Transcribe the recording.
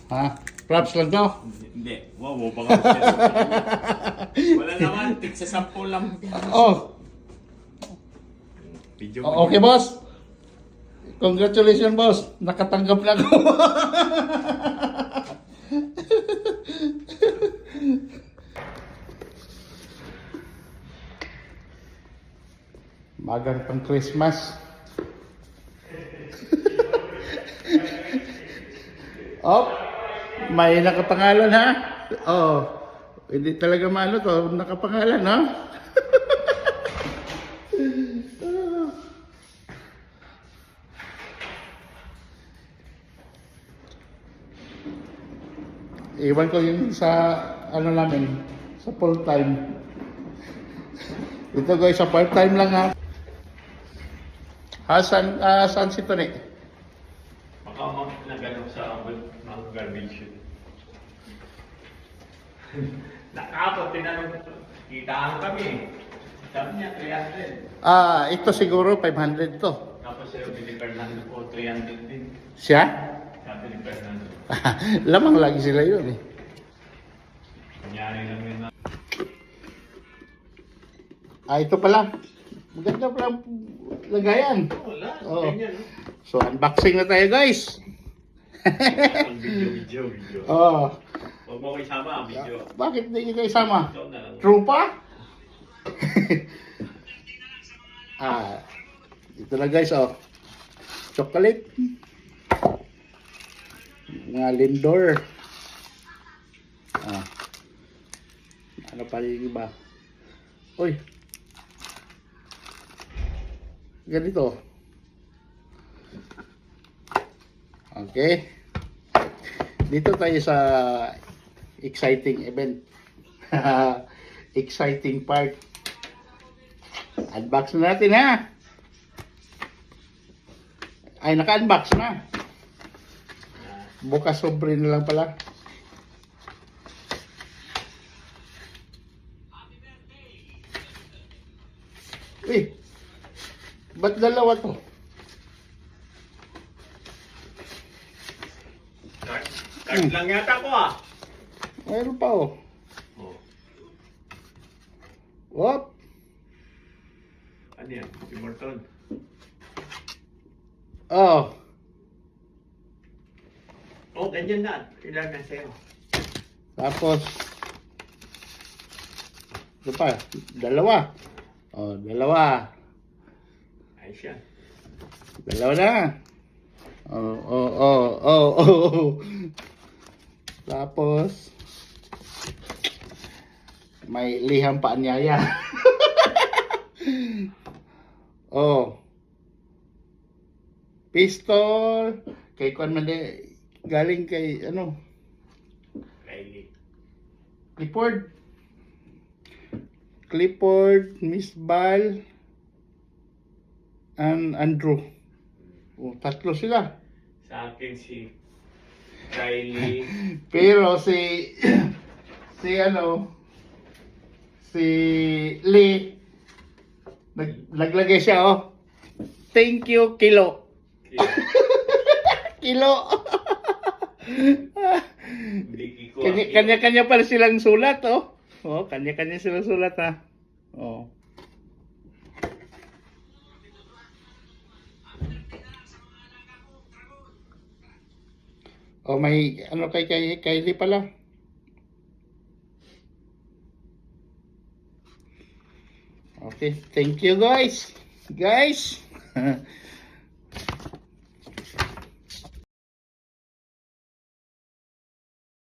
Ha? Props lang to? Hindi. Wow, baka wala naman. Tig sa 10 lang. Oh, Video okay boss. Congratulations boss. Nakatanggap na ako. Magang pang Christmas. Oh, may nakapangalan ha? Oh, hindi talaga maano to, nakapangalan ha? Iwan ko yung sa ano namin, sa full time. Ito guys, sa part time lang ha. Saan si Tony? Baka nagano sa mga garbage yun. Nakapot, tinanong. Kitaan kami. Sabi niya, 300. Ito siguro 500 to. Tapos sa'yo, ni Fernando po, 300 din. Siya? Sabi ni Fernando. Lamang lagi sila yun eh. Kunyari lang yun na. Ito pala. Maganda pala ang lagayan. Wala, Oo. ganyan. So, unboxing na tayo guys. Ang video. Oh, Huwag mo ko isama ang video. bakit hindi kita isama? Ikaw na lang. Trupa? Ito na guys, oh. Chocolate. Mga Lindor. Ano pa yung iba? Uy. Ganito. Okay. Dito tayo sa exciting event. Exciting part. Unbox na natin ha. Ay, naka-unbox na. Bukas sobre na lang pala. Eh, ba't dalawa to? Card lang yata ko ah. Mayroon pa oh. Oh. What? Ano yan? Si Morton. Oh. Oh, ganyan na. Ilan na sa'yo? Tapos, ito pa, dalawa. Oh, dalawa. Ayos yan. Dalawa na. Oh. Tapos, may liham pa anyaya. Oh. Pistol. Kay Kwan Mande, galing kay, ano, Kylie. Clifford, Miss Bal, and Andrew. Oh, tatlo sila. Sa akin si Kylie. Pero si Lee, naglagay siya, oh. Thank you, Kilo. Kilo. Bliki ko. Kanya-kanya pala silang sulat, oh. Oh, kanya-kanya silang sulat, ha. Oh. Oh, may ano kay Kylie pala. Okay, thank you guys. Guys.